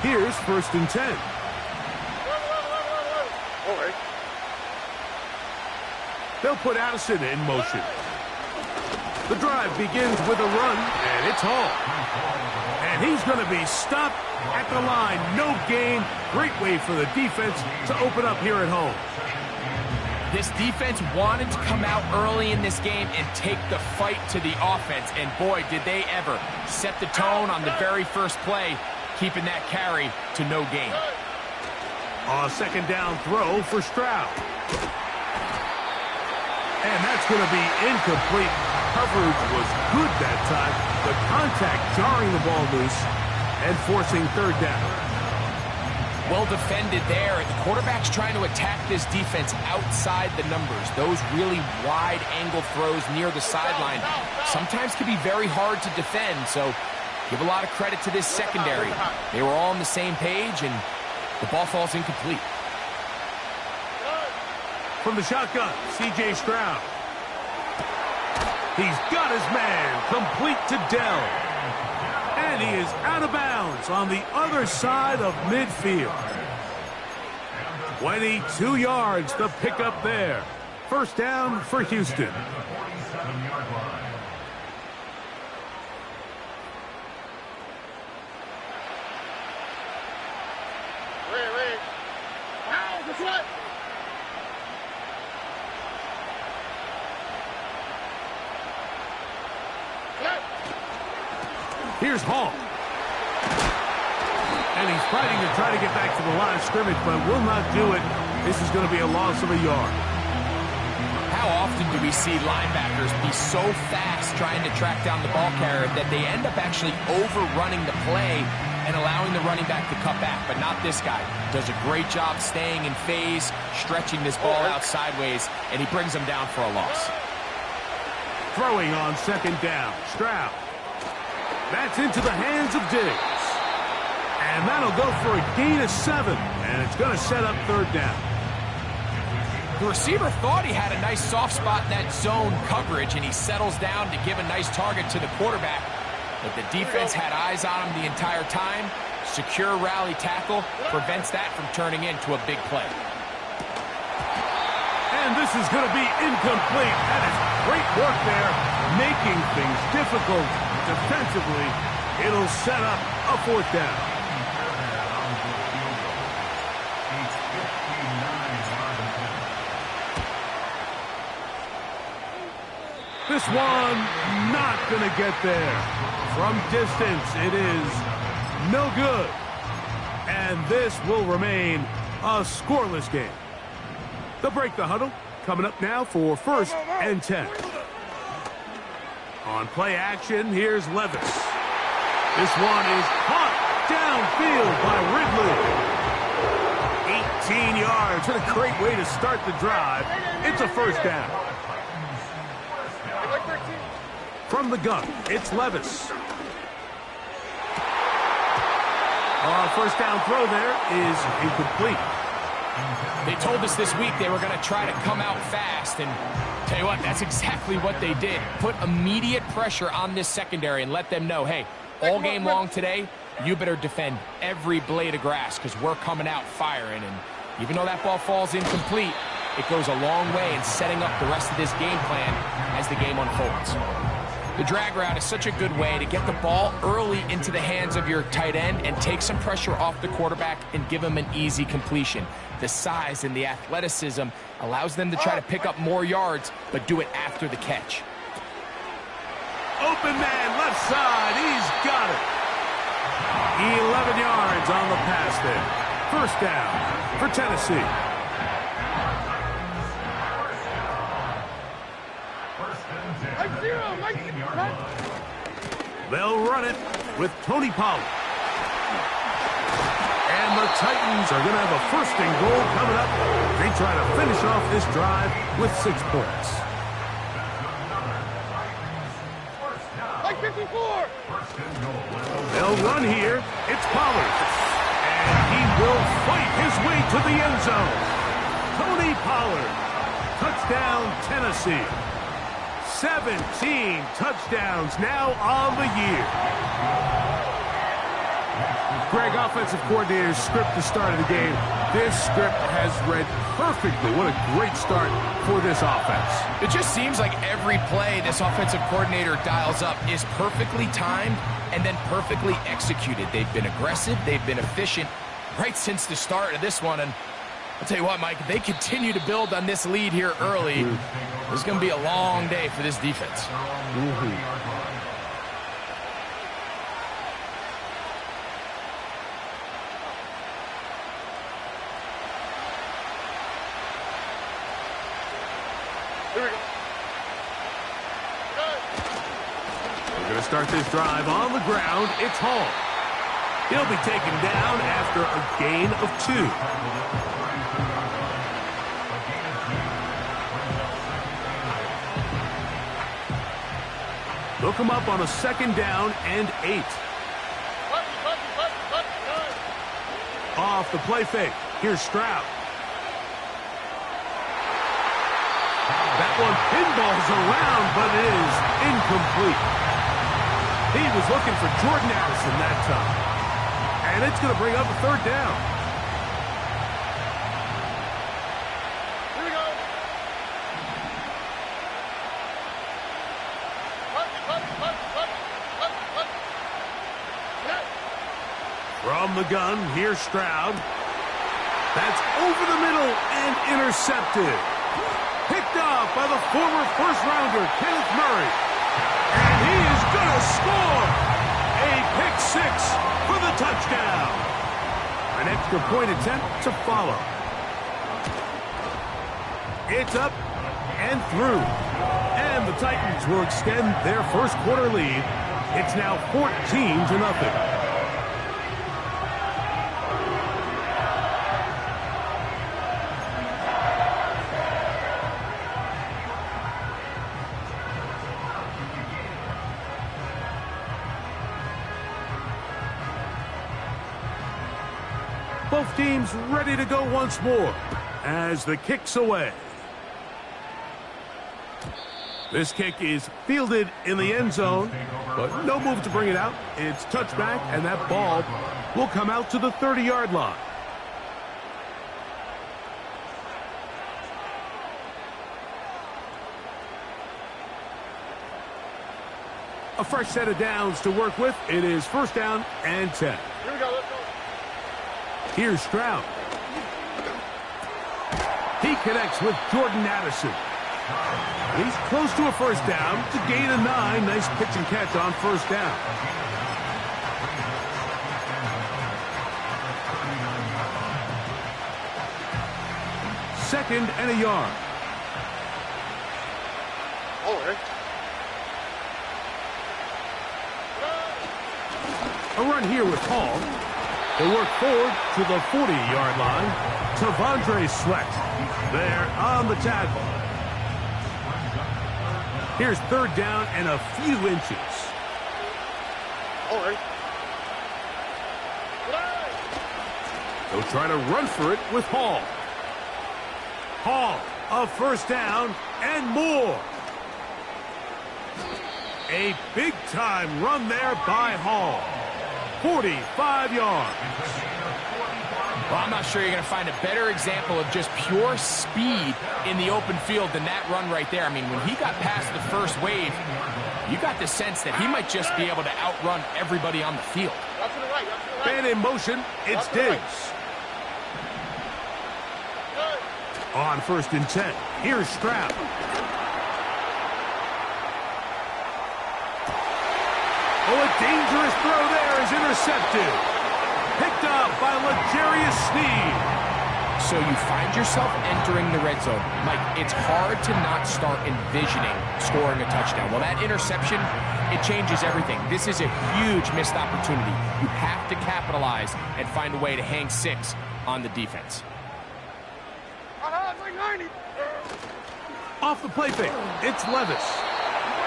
Here's 1st and 10. They'll put Addison in motion. The drive begins with a run, and it's Hall. And he's going to be stopped at the line. No gain. Great way for the defense to open up here at home. This defense wanted to come out early in this game and take the fight to the offense. And boy, did they ever set the tone on the very first play, keeping that carry to no gain. A 2nd down throw for Stroud. And that's going to be incomplete. Coverage was good that time. The contact jarring the ball loose and forcing 3rd down. Well defended there. The quarterback's trying to attack this defense outside the numbers. Those really wide angle throws near the sideline sometimes can be very hard to defend. So give a lot of credit to this secondary. They were all on the same page, and the ball falls incomplete. From the shotgun, C.J. Stroud. He's got his man, complete to Dell. And he is out of bounds on the other side of midfield. 22 yards to pick up there. 1st down for Houston. Here's Hall. And he's fighting to try to get back to the line of scrimmage, but will not do it. This is going to be a loss of a yard. How often do we see linebackers be so fast trying to track down the ball carrier that they end up actually overrunning the play and allowing the running back to cut back? But not this guy. Does a great job staying in phase, stretching this ball out sideways, and he brings them down for a loss. Throwing on 2nd down, Stroud. That's into the hands of Diggs. And that'll go for a gain of 7. And it's going to set up 3rd down. The receiver thought he had a nice soft spot in that zone coverage, and he settles down to give a nice target to the quarterback. But the defense had eyes on him the entire time. Secure rally tackle prevents that from turning into a big play. And this is going to be incomplete. That is great work there, making things difficult defensively. It'll set up a 4th down. This one not going to get there. From distance, it is no good. And this will remain a scoreless game. They'll break the huddle. Coming up now for 1st and 10. On play action, here's Levis. This one is caught downfield by Ridley. 18 yards. What a great way to start the drive. It's a 1st down. From the gun, it's Levis. 1st down throw there is incomplete. They told us this week they were going to try to come out fast, and tell you what, that's exactly what they did. Put immediate pressure on this secondary and let them know, hey, all game long today, you better defend every blade of grass because we're coming out firing. And even though that ball falls incomplete, it goes a long way in setting up the rest of this game plan as the game unfolds. The drag route is such a good way to get the ball early into the hands of your tight end and take some pressure off the quarterback and give him an easy completion. The size and the athleticism allows them to try to pick up more yards, but do it after the catch. Open man, left side, he's got it. 11 yards on the pass there. 1st down for Tennessee. They'll run it with Tony Pollard. And the Titans are going to have a 1st and goal coming up. They try to finish off this drive with 6 points. Like 54. They'll run here. It's Pollard. And he will fight his way to the end zone. Tony Pollard. Touchdown, Tennessee. 17 touchdowns now on the year. Greg, offensive coordinator's script to start of the game. This script has read perfectly. What a great start for this offense. It just seems like every play this offensive coordinator dials up is perfectly timed and then perfectly executed. They've been aggressive. They've been efficient right since the start of this one. And I'll tell you what, Mike, if they continue to build on this lead here early, it's going to be a long day for this defense. We're going to start this drive on the ground. It's Hall. He'll be taken down after a gain of 2. Look him up on a 2nd down and 8. Off the play fake. Here's Stroud. That one pinballs around, but it is incomplete. He was looking for Jordan Addison that time. And it's going to bring up a 3rd down. Here we go. From the gun, here's Stroud. That's over the middle and intercepted. Picked off by the former first-rounder, Kenneth Murray. And he is going to score! A pick 6 for the touchdown. An extra point attempt to follow. It's up and through. And the Titans will extend their first quarter lead. It's now 14-0. Both teams ready to go once more as the kick's away. This kick is fielded in the end zone, but no move to bring it out. It's touchback, and that ball will come out to the 30-yard line. A fresh set of downs to work with. It is 1st down and 10. Here we go, let's go. Here's Stroud. He connects with Jordan Addison. He's close to a 1st down to gain a 9. Nice pitch and catch on 1st down. Second and a yard. All right. A run here with Hall. He'll work forward to the 40-yard line. Tavondre Sweat there on the tackle. Here's 3rd down and a few inches. All right. They'll try to run for it with Hall. Hall, a 1st down and more. A big-time run there by Hall. 45 yards. Well, I'm not sure you're going to find a better example of just pure speed in the open field than that run right there. I mean, when he got past the first wave, you got the sense that he might just be able to outrun everybody on the field. That's to the right, that's to the right. Man in motion, it's Diggs. On 1st and 10, here's Stroud. Oh, a dangerous throw there is intercepted. Picked up by L'Jarius Sneed. So you find yourself entering the red zone. Mike, it's hard to not start envisioning scoring a touchdown. Well, that interception, it changes everything. This is a huge missed opportunity. You have to capitalize and find a way to hang 6 on the defense. It's like 90. Off the play fake, it's Levis.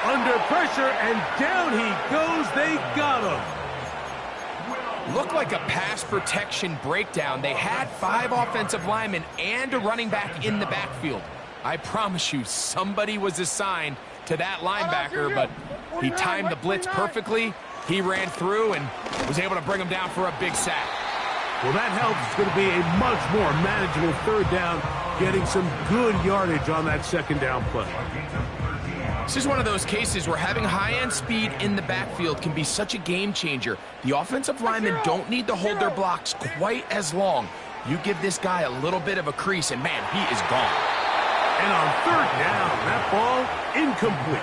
Under pressure, and down he goes. They got him. Looked like a pass protection breakdown. They had 5 offensive linemen and a running back in the backfield. I promise you, somebody was assigned to that linebacker, but he timed the blitz perfectly He ran through and was able to bring him down for a big sack. Well, that helps. It's going to be a much more manageable third down, getting some good yardage on that second down play. This is one of those cases where having high-end speed in the backfield can be such a game changer. The offensive linemen don't need to hold their blocks quite as long. You give this guy a little bit of a crease, and man, he is gone. And on third down, that ball incomplete.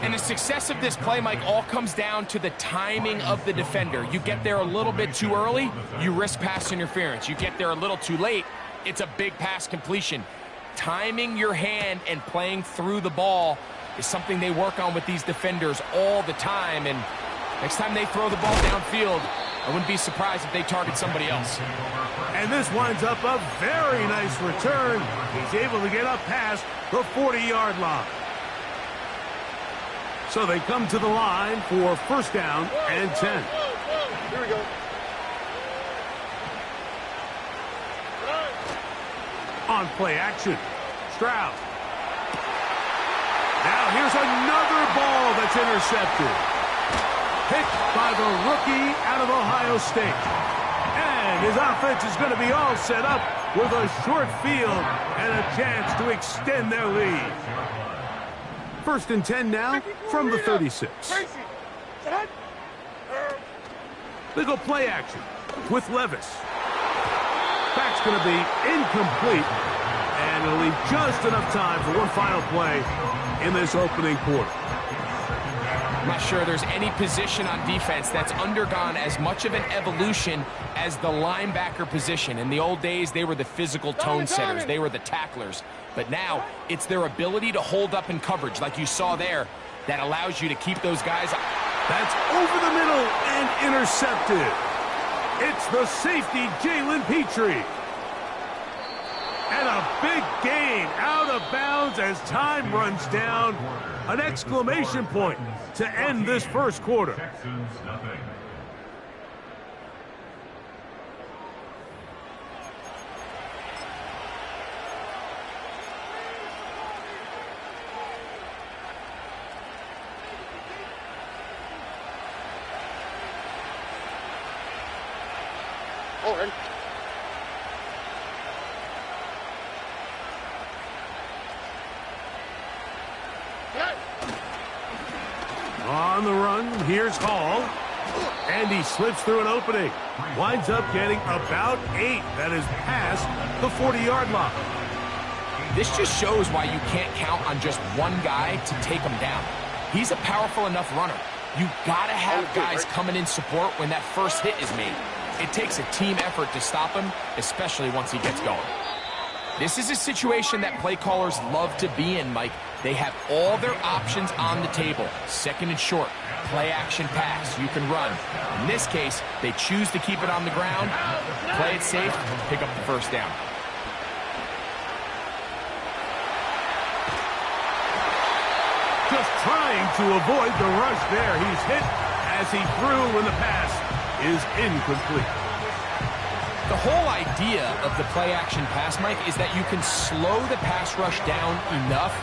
And the success of this play, Mike, all comes down to the timing of the defender. You get there a little bit too early, you risk pass interference. You get there a little too late, it's a big pass completion. Timing your hand and playing through the ball is something they work on with these defenders all the time. And next time they throw the ball downfield, I wouldn't be surprised if they target somebody else. And this winds up a very nice return. He's able to get up past the 40-yard line. So they come to the line for first down and 10. Here we go. On play action, Stroud. Now here's another ball that's intercepted. Picked by the rookie out of Ohio State. And his offense is going to be all set up with a short field and a chance to extend their lead. First and 10 now from the 36. They go play action with Levis. Back's going to be incomplete, and it'll leave just enough time for one final play in this opening quarter. I'm not sure there's any position on defense that's undergone as much of an evolution as the linebacker position. In the old days, they were the physical tone setters. They were the tacklers. But now, it's their ability to hold up in coverage, like you saw there, that allows you to keep those guys. That's over the middle and intercepted. It's the safety, Jalen Petrie. And a big gain out of bounds as time runs down. An exclamation point to end this first quarter. All right. On the run, here's Hall. And he slips through an opening. Winds up getting about 8. That is past the 40-yard line. This just shows why you can't count on just one guy to take him down. He's a powerful enough runner. You gotta have guys coming in support when that first hit is made. It takes a team effort to stop him, especially once he gets going. This is a situation that play callers love to be in, Mike. They have all their options on the table. Second and short, play action pass, you can run. In this case, they choose to keep it on the ground, play it safe, pick up the first down. Just trying to avoid the rush there. He's hit as he threw when the pass is incomplete. The whole idea of the play-action pass, Mike, is that you can slow the pass rush down enough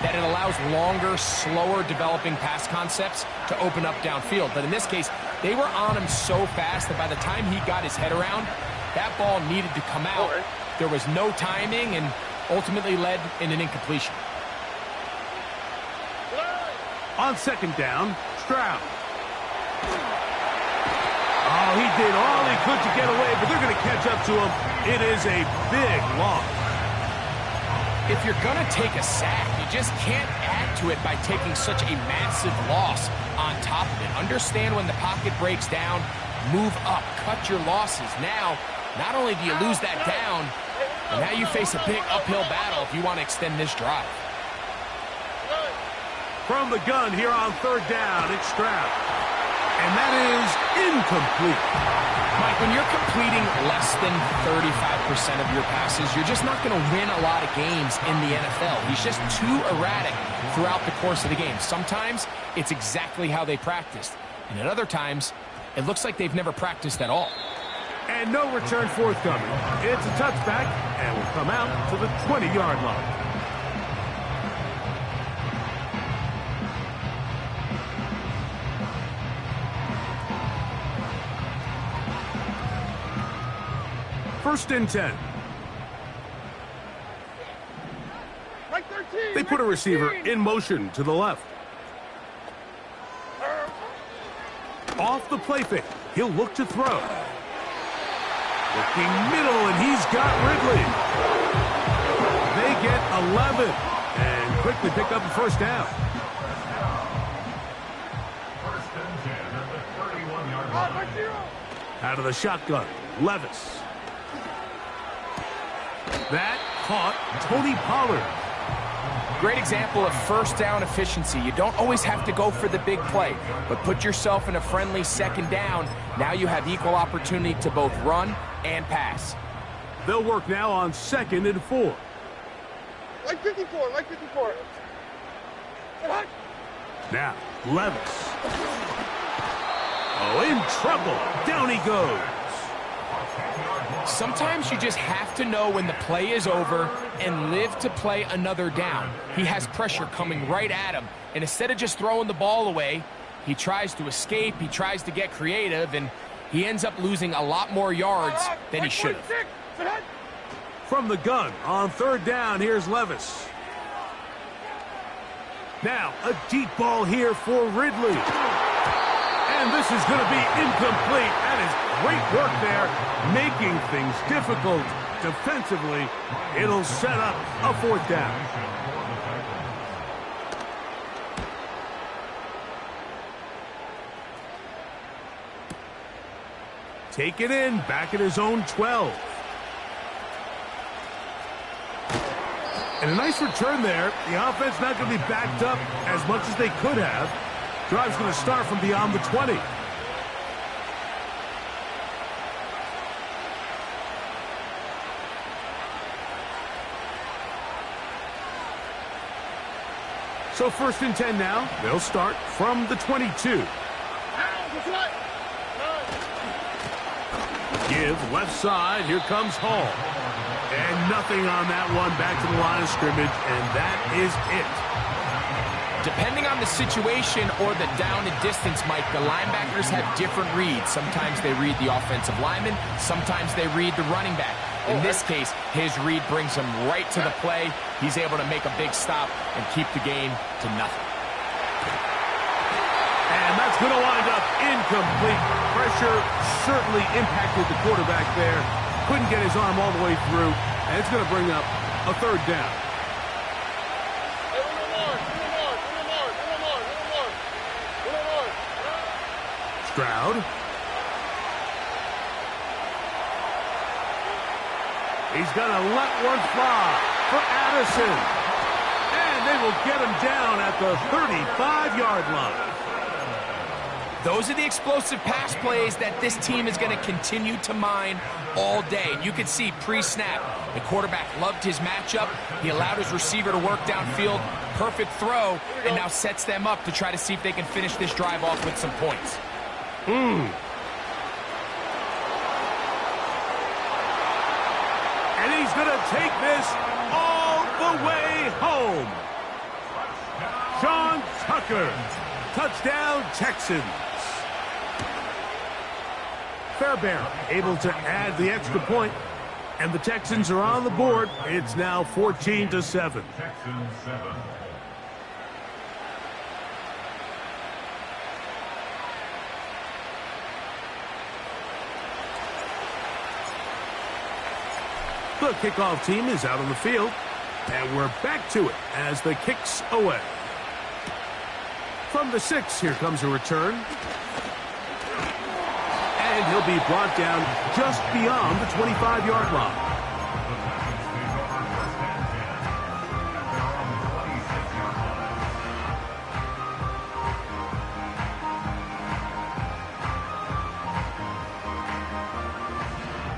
that it allows longer, slower developing pass concepts to open up downfield. But in this case, they were on him so fast that by the time he got his head around, that ball needed to come out. There was no timing and ultimately led in an incompletion. On second down, Stroud. Oh, he did all he could to get away, but they're going to catch up to him. It is a big loss. If you're going to take a sack, you just can't add to it by taking such a massive loss on top of it. Understand when the pocket breaks down, move up, cut your losses. Now, not only do you lose that down, but now you face a big uphill battle if you want to extend this drive. From the gun here on third down, it's Stroud. And that is incomplete. Mike, when you're completing less than 35% of your passes, you're just not going to win a lot of games in the NFL. He's just too erratic throughout the course of the game. Sometimes it's exactly how they practiced. And at other times, it looks like they've never practiced at all. And no return forthcoming. It's a touchback and will come out to the 20-yard line. First and 10. Right 13. They put a receiver in motion to the left. Off the play fake. He'll look to throw. Looking middle, and he's got Ridley. They get 11 and quickly pick up the first down. Out of the shotgun, Levis. That caught Tony Pollard. Great example of first down efficiency. You don't always have to go for the big play, but put yourself in a friendly second down. Now you have equal opportunity to both run and pass. They'll work now on 2nd and 4. Like 54, like 54. Now, Levis. Oh, in trouble. Down he goes. Sometimes you just have to know when the play is over and live to play another down. He has pressure coming right at him, and instead of just throwing the ball away, he tries to escape, he tries to get creative, and he ends up losing a lot more yards than he should have. From the gun on 3rd down, here's Levis. Now, a deep ball here for Ridley. And this is going to be incomplete. That is great work there, making things difficult defensively. It'll set up a 4th down. Take it in, back at his own 12. And a nice return there. The offense not going to be backed up as much as they could have. Drive's going to start from beyond the 20. So 1st and 10 now. They'll start from the 22. Give left side. Here comes Hall. And nothing on that one. Back to the line of scrimmage, and that is it. Depending on the situation or the down and distance, Mike, the linebackers have different reads. Sometimes they read the offensive lineman. Sometimes they read the running back. In this case, his read brings him right to the play. He's able to make a big stop and keep the game to nothing. And that's going to wind up incomplete. Pressure certainly impacted the quarterback there. Couldn't get his arm all the way through. And it's going to bring up a 3rd down. Stroud. He's going to let one fly for Addison. And they will get him down at the 35-yard line. Those are the explosive pass plays that this team is going to continue to mine all day. You can see pre-snap, the quarterback loved his matchup. He allowed his receiver to work downfield. Perfect throw, and now sets them up to try to see if they can finish this drive off with some points. And he's going to take this all the way home. Sean Tucker. Touchdown, Texans. Fairbairn able to add the extra point, and the Texans are on the board. It's now 14-7. Texans 7. The kickoff team is out on the field, and we're back to it as the kick's away. From the 6, here comes a return. And he'll be brought down just beyond the 25-yard line.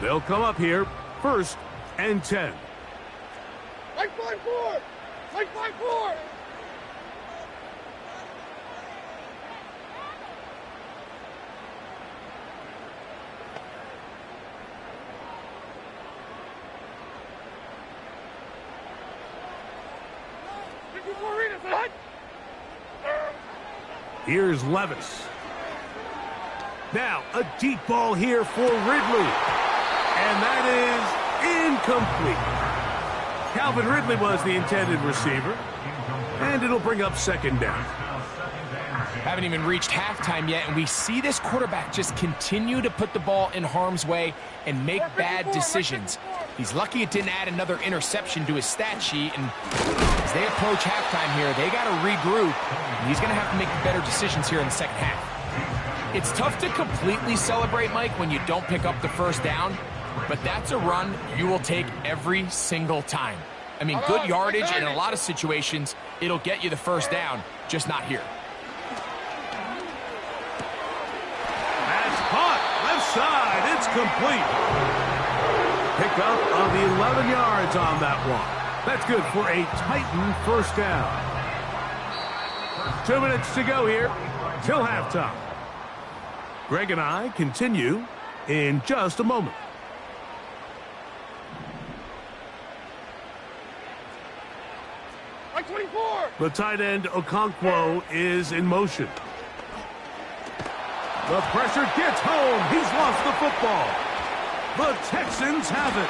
They'll come up here, 1st and 10. Like 5-4! Like 5-4! Here's Levis. Now, a deep ball here for Ridley. And that is incomplete. Calvin Ridley was the intended receiver. And it'll bring up second down. Haven't even reached halftime yet, and we see this quarterback just continue to put the ball in harm's way and make bad decisions. He's lucky it didn't add another interception to his stat sheet, and as they approach halftime here, they got to regroup, and he's going to have to make better decisions here in the second half. It's tough to completely celebrate, Mike, when you don't pick up the first down, but that's a run you will take every single time. I mean, good yardage, and in a lot of situations, it'll get you the first down, just not here. That's caught. Left side. It's complete. Pickup of 11 yards on that one. That's good for a Titan first down. 2 minutes to go here till halftime. Greg and I continue in just a moment. Like 24. The tight end, Okonkwo, is in motion. The pressure gets home. He's lost the football. The Texans have it.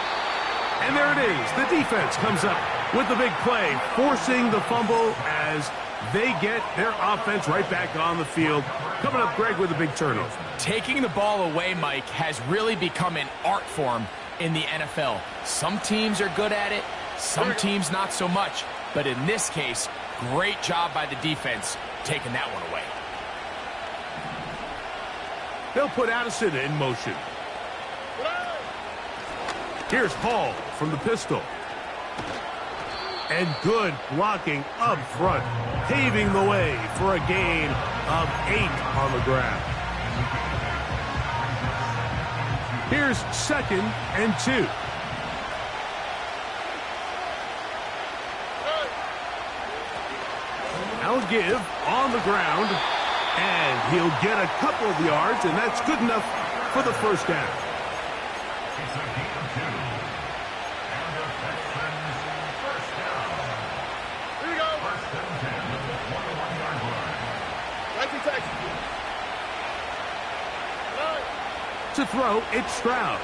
And there it is. The defense comes up with the big play, forcing the fumble as they get their offense right back on the field. Coming up, Greg, with a big turnover. Taking the ball away, Mike, has really become an art form in the NFL. Some teams are good at it, some teams not so much. But in this case, great job by the defense taking that one away. They'll put Addison in motion. Here's Hall from the pistol. And good blocking up front, paving the way for a gain of 8 on the ground. Here's 2nd and 2. Now give on the ground, and he'll get a couple of yards, and that's good enough for the first down. Here we go. To throw, it's Stroud.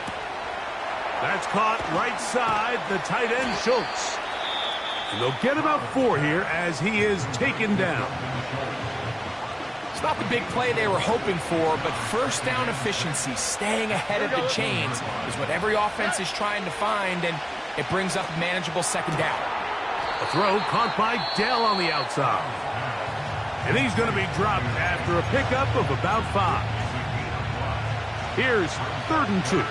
That's caught right side, the tight end Schultz. And they'll get about 4 here as he is taken down. It's not the big play they were hoping for, but first down efficiency, staying ahead of the chains, is what every offense is trying to find, and it brings up a manageable second down. A throw caught by Dell on the outside. And he's going to be dropped after a pickup of about 5. Here's 3rd and 2.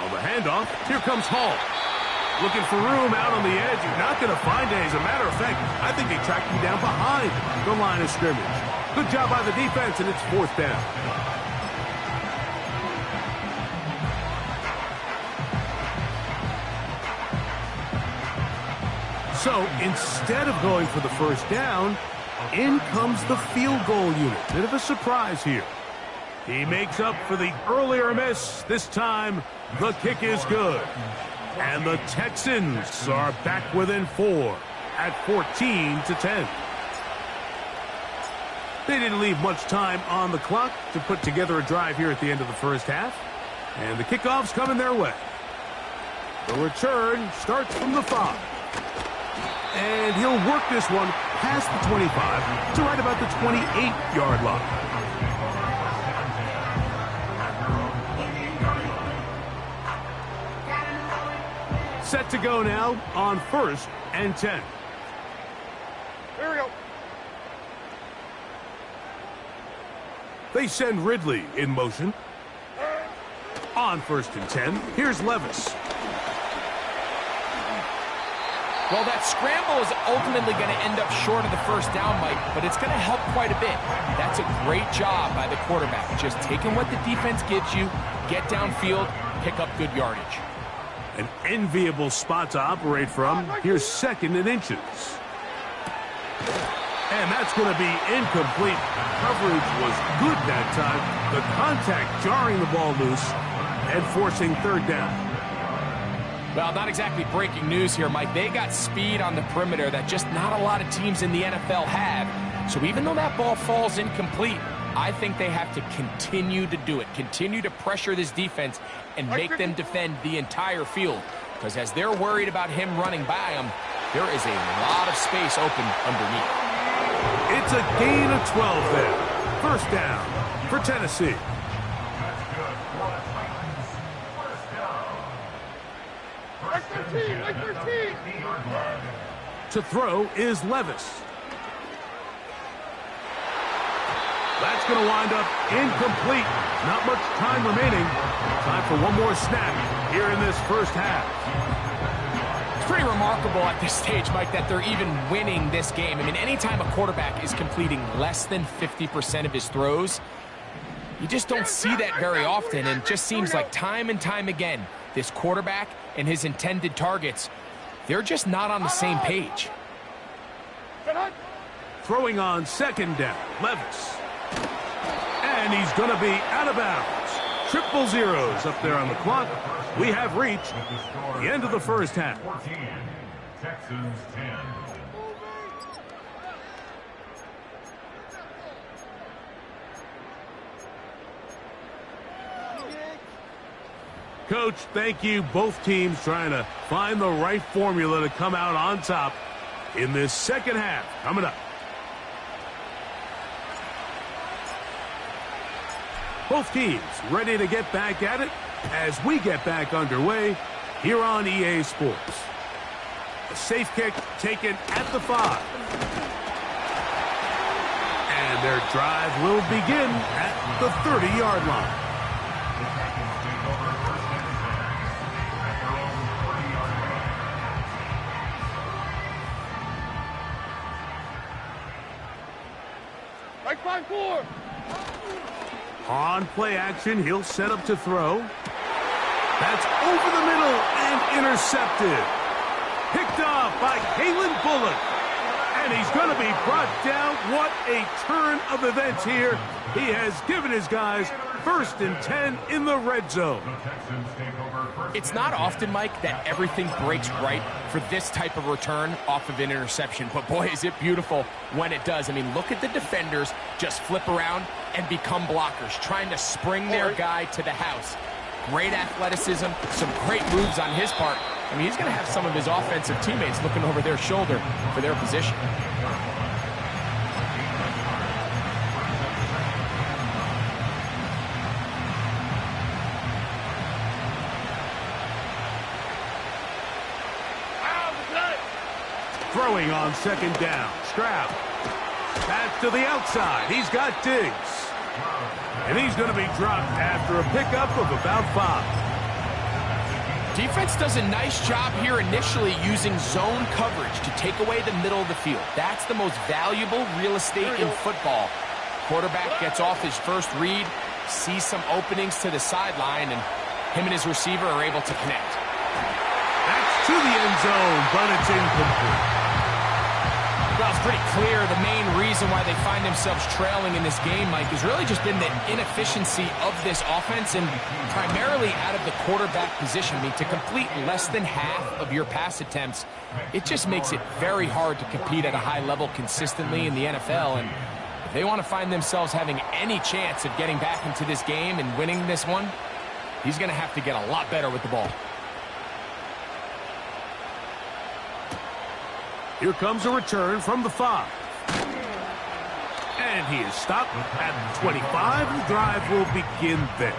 On the handoff, here comes Hall. Looking for room out on the edge. You're not going to find it. As a matter of fact, I think they tracked him down behind the line of scrimmage. Good job by the defense, and it's 4th down. So instead of going for the first down, in comes the field goal unit. Bit of a surprise here. He makes up for the earlier miss. This time, the kick is good. And the Texans are back within 4 at 14-10. They didn't leave much time on the clock to put together a drive here at the end of the first half. And the kickoff's coming their way. The return starts from the 5. And he'll work this one past the 25 to right about the 28-yard line. Set to go now on 1st and 10. Here we go. They send Ridley in motion. On 1st and 10, here's Levis. Well, that scramble is ultimately going to end up short of the first down, Mike, but it's going to help quite a bit. That's a great job by the quarterback. Just taking what the defense gives you, get downfield, pick up good yardage. An enviable spot to operate from. Here's 2nd and inches. And that's going to be incomplete. Coverage was good that time. The contact jarring the ball loose and forcing 3rd down. Well, not exactly breaking news here, Mike. They got speed on the perimeter that just not a lot of teams in the NFL have. So even though that ball falls incomplete, I think they have to continue to do it, continue to pressure this defense and make them defend the entire field. Because as they're worried about him running by them, there is a lot of space open underneath. It's a gain of 12 there. First down for Tennessee. Like 13, like 13. To throw is Levis. That's going to wind up incomplete. Not much time remaining. Time for one more snap here in this first half. It's pretty remarkable at this stage, Mike, that they're even winning this game. I mean, anytime a quarterback is completing less than 50% of his throws, you just don't see that very often, and it just seems like time and time again, this quarterback and his intended targets, they're just not on the same page. Throwing on second down, Levis. And he's going to be out of bounds. Triple zeros up there on the clock. We have reached the end of the first half. 14, Texans 10. Coach, thank you. Both teams trying to find the right formula to come out on top in this second half. Coming up. Both teams ready to get back at it as we get back underway here on EA Sports. A safe kick taken at the 5. And their drive will begin at the 30-yard line. Like 5-4. On play action, he'll set up to throw. That's over the middle and intercepted. Picked off by Kalen Bullock. And he's going to be brought down. What a turn of events here. He has given his guys 1st and 10 in the red zone. It's not often, Mike, that everything breaks right for this type of return off of an interception. But boy, is it beautiful when it does. I mean, look at the defenders just flip around and become blockers, trying to spring their guy to the house. Great athleticism, some great moves on his part. I mean, he's going to have some of his offensive teammates looking over their shoulder for their position. Throwing on second down. Stroud. Back to the outside. He's got Diggs. And he's going to be dropped after a pickup of about 5. Defense does a nice job here initially using zone coverage to take away the middle of the field. That's the most valuable real estate in football. Quarterback gets off his first read, sees some openings to the sideline, and him and his receiver are able to connect. That's to the end zone, but it's incomplete. Well, it's pretty clear the main reason why they find themselves trailing in this game, Mike, has really just been the inefficiency of this offense and primarily out of the quarterback position. I mean, to complete less than half of your pass attempts, it just makes it very hard to compete at a high level consistently in the NFL. And if they want to find themselves having any chance of getting back into this game and winning this one, he's going to have to get a lot better with the ball. Here comes a return from the 5. And he is stopped at the 25. The drive will begin there.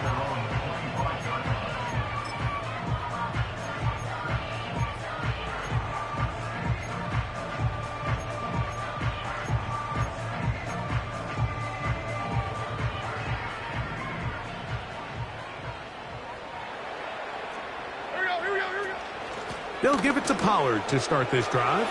Here we go. They'll give it to Pollard to start this drive.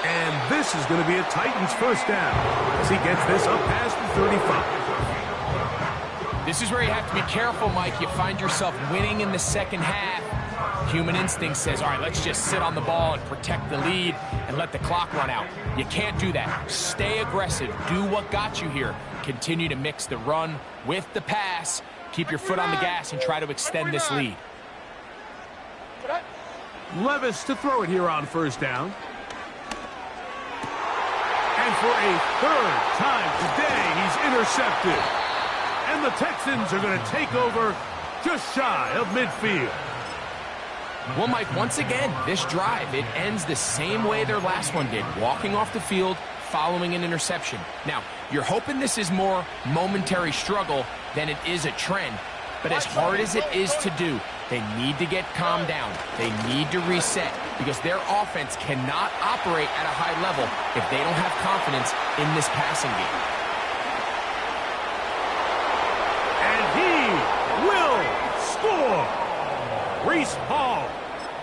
And this is going to be a Titans first down as he gets this up past the 35. This is where you have to be careful, Mike. You find yourself winning in the second half. Human instinct says, all right, let's just sit on the ball and protect the lead and let the clock run out. You can't do that. Stay aggressive. Do what got you here. Continue to mix the run with the pass. Keep your foot on the gas and try to extend this lead. Levis to throw it here on first down. And for a third time today, he's intercepted. And the Texans are going to take over just shy of midfield. Well, Mike, once again, this drive, it ends the same way their last one did, walking off the field, following an interception. Now, you're hoping this is more momentary struggle than it is a trend, but as hard as it is to do, they need to get calmed down. They need to reset because their offense cannot operate at a high level if they don't have confidence in this passing game. And he will score. Reese Hall,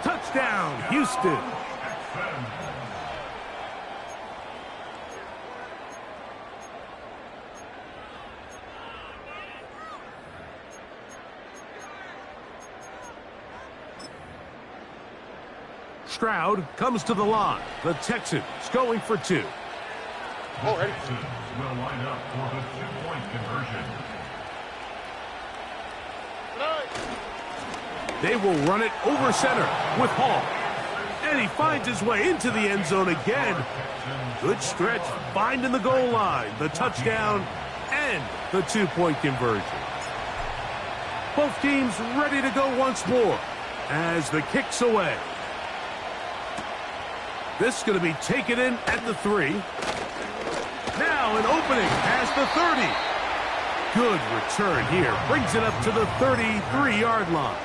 touchdown, Houston. Stroud comes to the line. The Texans going for two. Texans will line up for the two-point conversion. They will run it over center with Hall. And he finds his way into the end zone again. Good stretch, finding the goal line, the touchdown, and the two-point conversion. Both teams ready to go once more as the kick's away. This is going to be taken in at the 3. Now an opening past the 30. Good return here. Brings it up to the 33-yard line.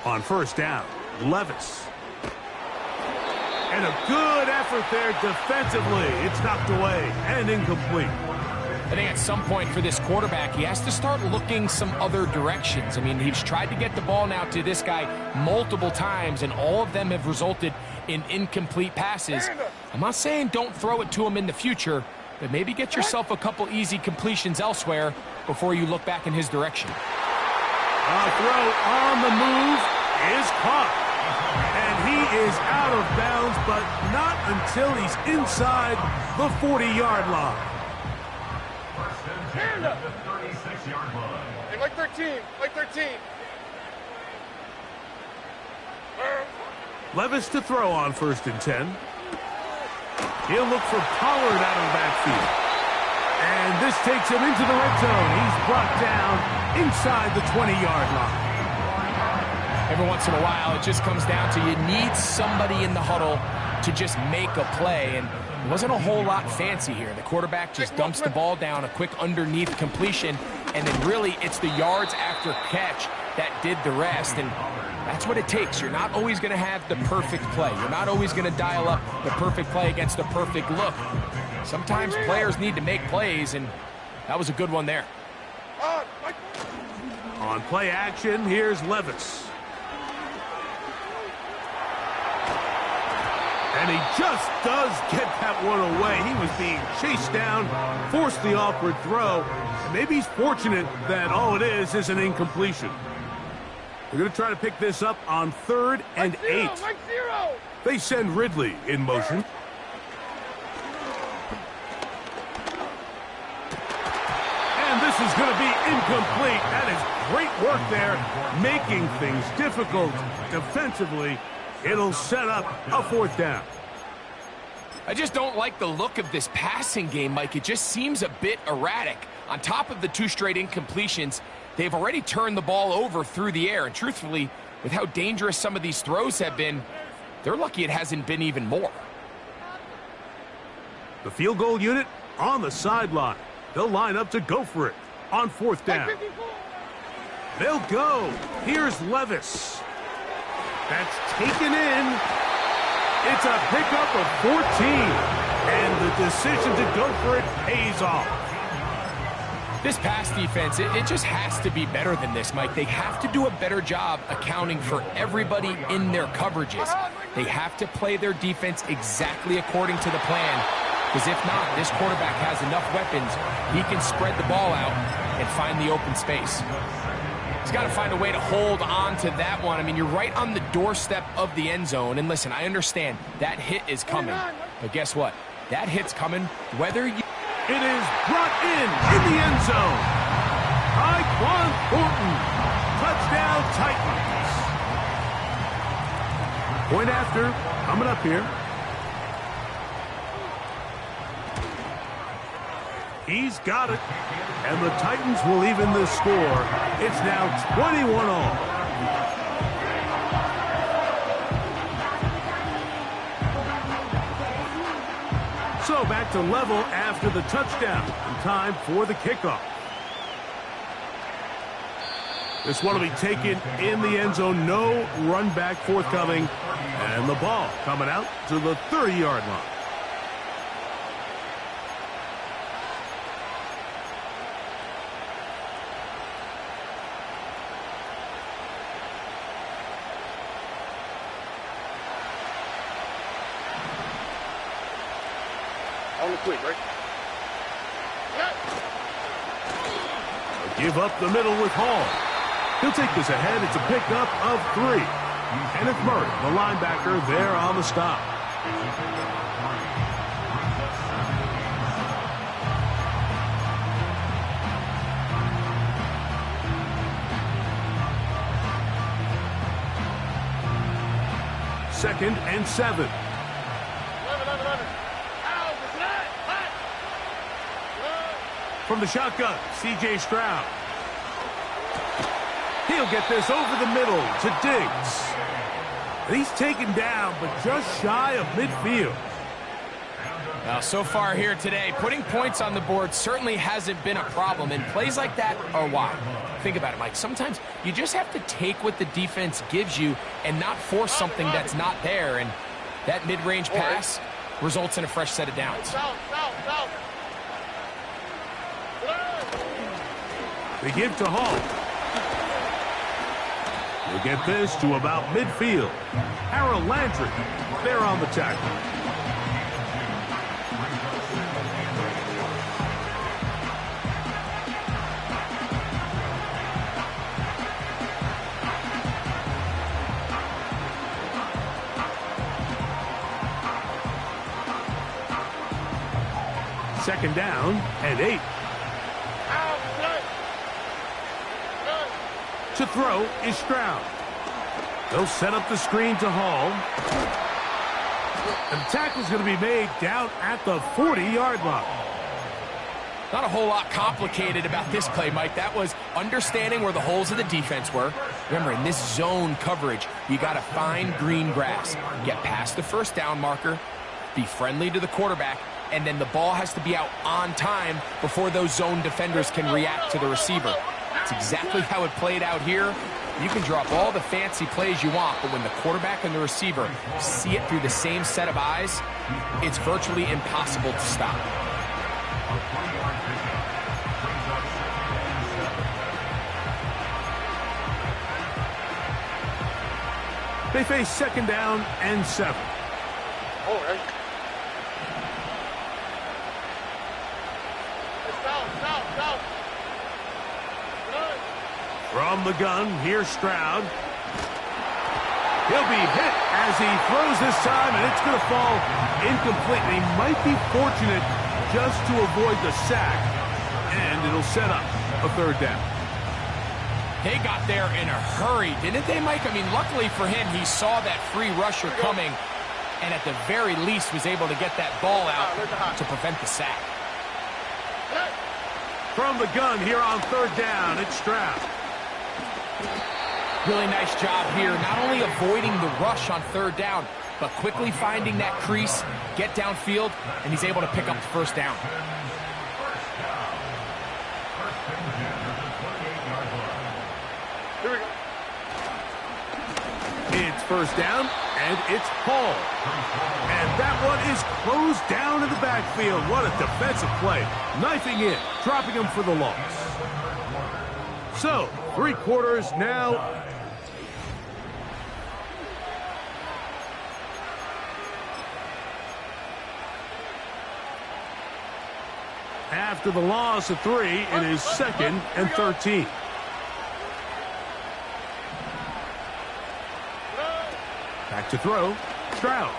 On first down, Levis. And a good effort there defensively. It's knocked away and incomplete. I think at some point for this quarterback, he has to start looking some other directions. I mean, he's tried to get the ball now to this guy multiple times, and all of them have resulted in incomplete passes. I'm not saying don't throw it to him in the future, but maybe get yourself a couple easy completions elsewhere before you look back in his direction. A throw on the move is caught. And he is out of bounds, but not until he's inside the 40-yard line. Stand up. The 36-yard line. Hey, like 13. Like 13. Levis to throw on first and 10. He'll look for Pollard out of the backfield. And this takes him into the red zone. He's brought down inside the 20-yard line. Every once in a while, it just comes down to you need somebody in the huddle to just make a play, and it wasn't a whole lot fancy here. The quarterback just dumps the ball down, a quick underneath completion, and then really it's the yards after catch that did the rest, and that's what it takes. You're not always going to have the perfect play. You're not always going to dial up the perfect play against the perfect look. Sometimes players need to make plays, and that was a good one there. On play action, here's Levis. And he just does get that one away. He was being chased down, forced the awkward throw. And maybe he's fortunate that all it is an incompletion. They're going to try to pick this up on 3rd and 8. They send Ridley in motion. And this is going to be incomplete. That is great work there, making things difficult defensively. It'll set up a 4th down. I just don't like the look of this passing game, Mike. It just seems a bit erratic. On top of the 2 straight incompletions, they've already turned the ball over through the air. And truthfully, with how dangerous some of these throws have been, they're lucky it hasn't been even more. The field goal unit on the sideline. They'll line up to go for it on 4th down. They'll go. Here's Levis. That's taken in. It's a pickup of 14. And the decision to go for it pays off. This pass defense, it just has to be better than this, Mike. They have to do a better job accounting for everybody in their coverages. They have to play their defense exactly according to the plan. Because if not, this quarterback has enough weapons. He can spread the ball out and find the open space. He's got to find a way to hold on to that one. I mean, you're right on the doorstep of the end zone. And listen, I understand that hit is coming. But guess what? That hit's coming whether you... It is brought in the end zone. Tyquan Thornton. Touchdown, Titans. Point after, coming up here. He's got it. And the Titans will even the score. It's now 21-all. So back to level after the touchdown. And time for the kickoff. This one will be taken in the end zone. No run back forthcoming. And the ball coming out to the 30-yard line. On the quick, right? Give up the middle with Hall. He'll take this ahead. It's a pickup of 3. And it's Murray, the linebacker, there on the stop. Second and 7. From the shotgun, C.J. Stroud. He'll get this over the middle to Diggs. And he's taken down, but just shy of midfield. Now, so far here today, putting points on the board certainly hasn't been a problem, and plays like that are why. Think about it, Mike. Sometimes you just have to take what the defense gives you and not force something that's not there, and that mid-range pass results in a fresh set of downs. They give to Hall. We'll get this to about midfield. Harold Landry there on the tackle. Second down and 8. To throw is Stroud. They'll set up the screen to Hall. And the tackle's going to be made down at the 40-yard line. Not a whole lot complicated about this play, Mike. That was understanding where the holes of the defense were. Remember, in this zone coverage, you got to find green grass. Get past the first down marker, be friendly to the quarterback, and then the ball has to be out on time before those zone defenders can react to the receiver. That's exactly how it played out here. You can drop all the fancy plays you want, but when the quarterback and the receiver see it through the same set of eyes, it's virtually impossible to stop. They face second down and 7. All right. Down. From the gun, here's Stroud. He'll be hit as he throws this time, and it's going to fall incomplete. He might be fortunate just to avoid the sack, and it'll set up a third down. They got there in a hurry, didn't they, Mike? I mean, luckily for him, he saw that free rusher coming, and at the very least was able to get that ball out to prevent the sack. From the gun here on third down, it's Stroud. Really nice job here, not only avoiding the rush on third down, but quickly finding that crease, get downfield, and he's able to pick up the first down. Here we go. It's first down, and it's Hall. And that one is closed down in the backfield. What a defensive play. Knifing in, dropping him for the loss. So, 3 quarters now. After the loss of 3, it is second and 13. To throw, Stroud.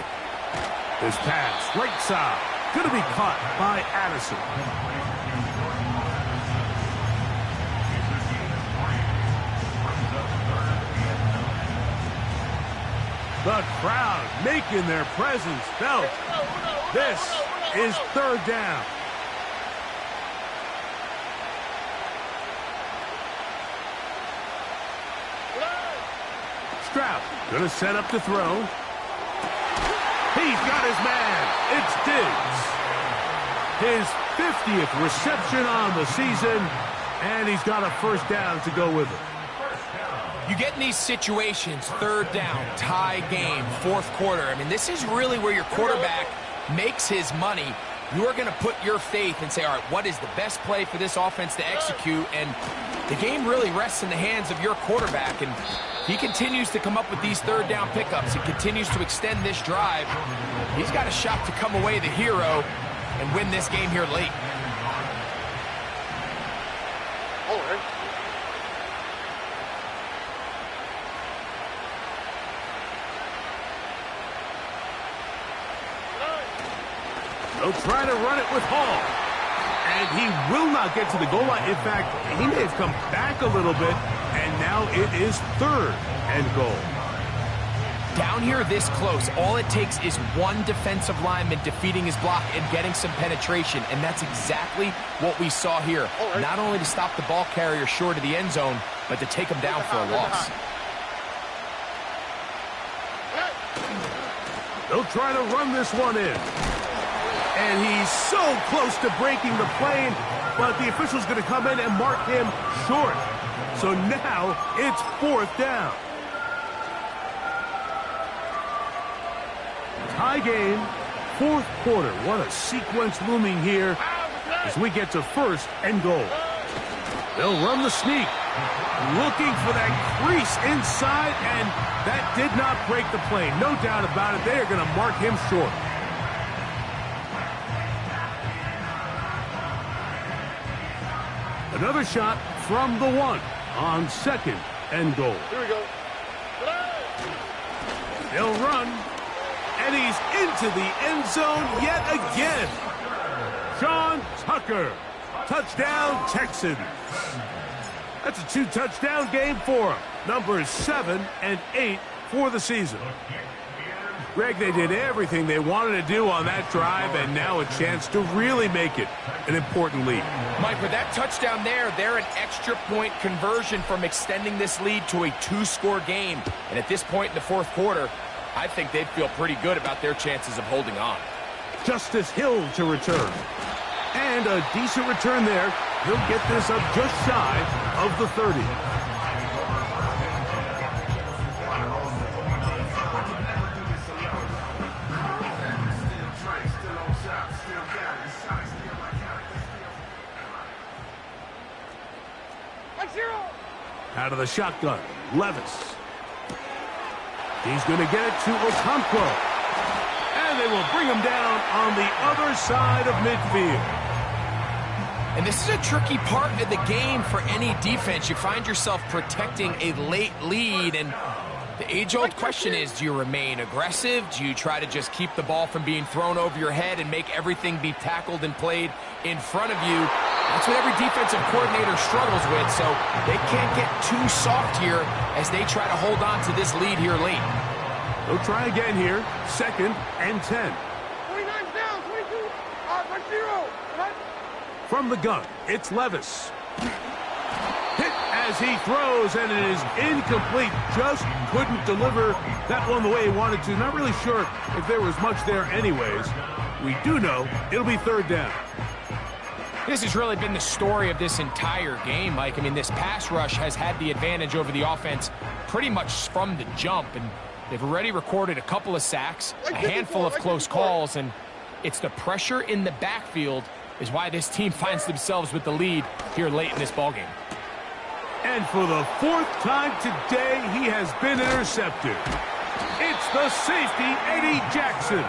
His pass, right side. Going to be caught by Addison. The crowd making their presence felt. This is third down. Stroud going to set up to throw. He's got his man. It's Diggs. His 50th reception on the season, and he's got a first down to go with it. You get in these situations, third down, tie game, fourth quarter. I mean, this is really where your quarterback makes his money. You are going to put your faith and say, all right, what is the best play for this offense to execute? And the game really rests in the hands of your quarterback. And he continues to come up with these third down pickups. He continues to extend this drive. He's got a shot to come away the hero and win this game here late. They'll try to run it with Hall. And he will not get to the goal line. In fact, he may have come back a little bit, and now it is third and goal. Down here this close, all it takes is one defensive lineman defeating his block and getting some penetration, and that's exactly what we saw here. Not only to stop the ball carrier short of the end zone, but to take him down for a loss. They'll try to run this one in. And he's so close to breaking the plane, but the official's going to come in and mark him short. So now it's fourth down. Tie game, fourth quarter. What a sequence looming here as we get to first and goal. They'll run the sneak, looking for that crease inside, and that did not break the plane. No doubt about it, they are going to mark him short. Another shot from the one on second and goal. Here we go. They'll run, and he's into the end zone yet again. Sean Tucker, touchdown Texans. That's a 2-touchdown game for him. Numbers 7 and 8 for the season. Greg, they did everything they wanted to do on that drive, and now a chance to really make it an important lead. Mike, with that touchdown there, they're an extra point conversion from extending this lead to a 2-score game. And at this point in the fourth quarter, I think they'd feel pretty good about their chances of holding on. Justice Hill to return. And a decent return there. He'll get this up just shy of the 30. Out of the shotgun, Levis. He's going to get it to Okonkwo. And they will bring him down on the other side of midfield. And this is a tricky part of the game for any defense. You find yourself protecting a late lead, and the age-old question is, do you remain aggressive? Do you try to just keep the ball from being thrown over your head and make everything be tackled and played in front of you? That's what every defensive coordinator struggles with, so they can't get too soft here as they try to hold on to this lead here late. They'll try again here, second and 10. 29's down, 22, 0. From the gun, it's Levis. Hit as he throws, and it is incomplete. Just couldn't deliver that one the way he wanted to. Not really sure if there was much there anyways. We do know it'll be third down. This has really been the story of this entire game, Mike. I mean, this pass rush has had the advantage over the offense pretty much from the jump, and they've already recorded a couple of sacks, a handful of close calls, and it's the pressure in the backfield is why this team finds themselves with the lead here late in this ballgame. And for the fourth time today, he has been intercepted. It's the safety, Eddie Jackson.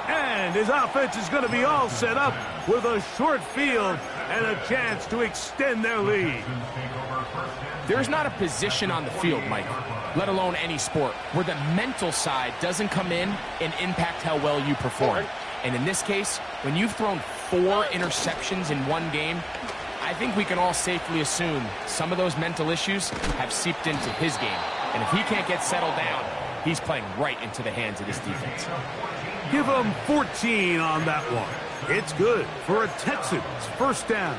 And his offense is going to be all set up with a short field and a chance to extend their lead. There's not a position on the field, Mike, let alone any sport, where the mental side doesn't come in and impact how well you perform. And in this case, when you've thrown 4 interceptions in one game, I think we can all safely assume some of those mental issues have seeped into his game. And if he can't get settled down, he's playing right into the hands of this defense. Give him 14 on that one. It's good for a Texans first down.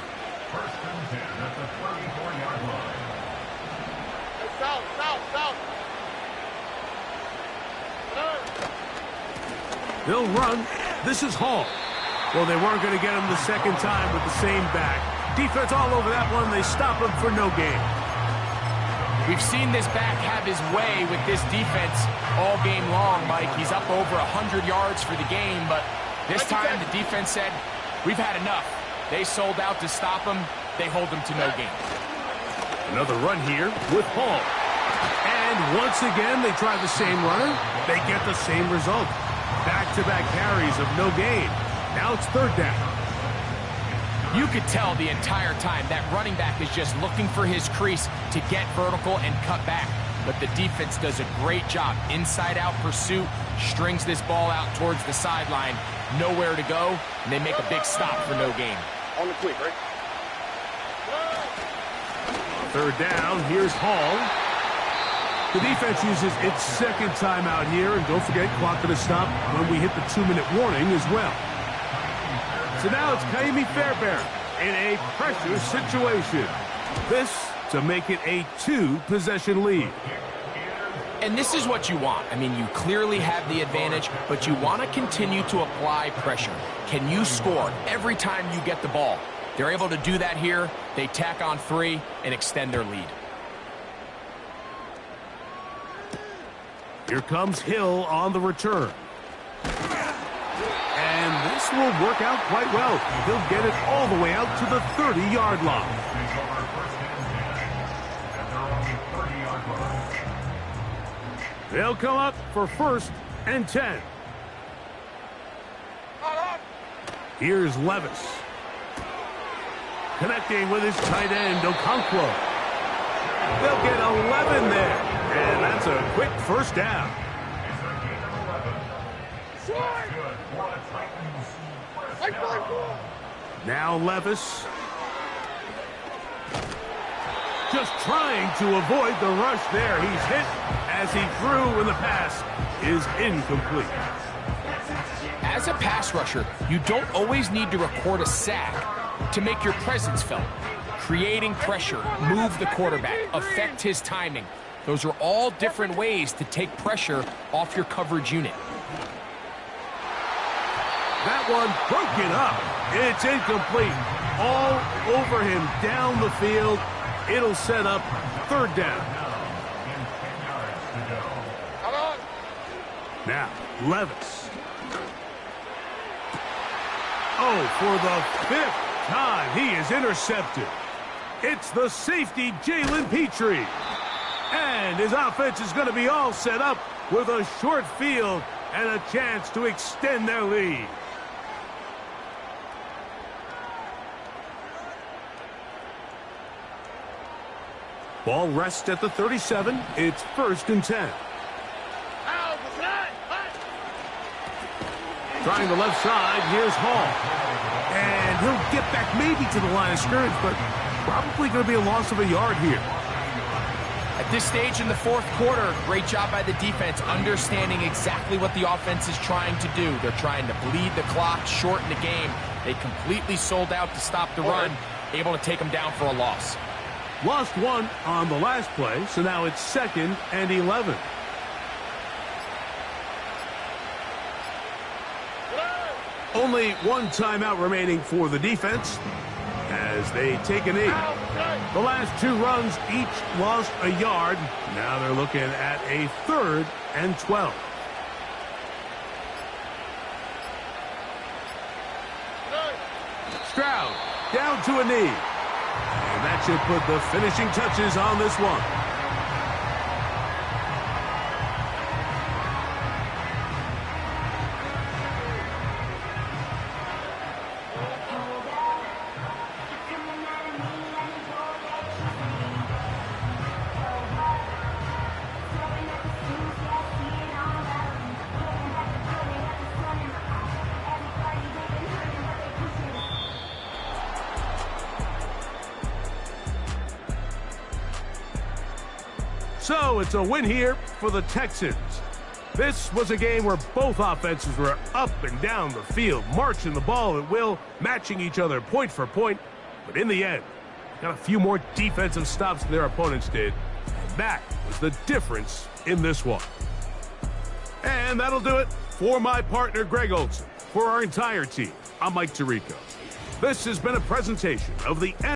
First and 10 at the 34-yard line. South, south, south. They'll run. This is Hall. Well, they weren't going to get him the second time with the same back. Defense all over that one. They stop him for no gain. We've seen this back have his way with this defense all game long, Mike. He's up over 100 yards for the game, but this time the defense said, we've had enough. They sold out to stop him. They hold him to no gain. Another run here with Hall. And once again, they try the same runner. They get the same result. Back-to-back carries of no gain. Now it's third down. You could tell the entire time that running back is just looking for his crease to get vertical and cut back. But the defense does a great job. Inside-out pursuit, strings this ball out towards the sideline. Nowhere to go, and they make a big stop for no gain. On the quick, right? Third down, here's Hall. The defense uses its second timeout here, and don't forget, clock going to stop when we hit the 2-minute warning as well. So now it's Kaimi Fairbairn in a pressure situation. This to make it a 2-possession lead. And this is what you want. I mean, you clearly have the advantage, but you want to continue to apply pressure. Can you score every time you get the ball? They're able to do that here. They tack on 3 and extend their lead. Here comes Hill on the return. And this will work out quite well. He'll get it all the way out to the 30-yard line. They'll come up for first and 10. Here's Levis. Connecting with his tight end, Okonkwo. They'll get 11 there. And that's a quick first down. Now Levis. Just trying to avoid the rush there. He's hit as he threw, and the pass is incomplete. As a pass rusher, you don't always need to record a sack to make your presence felt. Creating pressure, move the quarterback, affect his timing. Those are all different ways to take pressure off your coverage unit. That one broken up. It's incomplete. All over him down the field. It'll set up third down. Now, Levis. Oh, for the 5th time, he is intercepted. It's the safety, Jalen Petrie. And his offense is going to be all set up with a short field and a chance to extend their lead. Ball rests at the 37. It's first and 10. Trying the left side, here's Hall. And he'll get back maybe to the line of scrimmage, but probably going to be a loss of a yard here. At this stage in the fourth quarter, great job by the defense, understanding exactly what the offense is trying to do. They're trying to bleed the clock, shorten the game. They completely sold out to stop the run, able to take them down for a loss. Lost one on the last play, so now it's 2nd and 11. Only one timeout remaining for the defense as they take a knee. The last 2 runs each lost a yard. Now they're looking at a 3rd and 12. Stroud down to a knee. And that should put the finishing touches on this one. So it's a win here for the Texans. This was a game where both offenses were up and down the field, marching the ball at will, matching each other point for point. But in the end, got a few more defensive stops than their opponents did. And that was the difference in this one. And that'll do it for my partner, Greg Olson. For our entire team, I'm Mike Tirico. This has been a presentation of the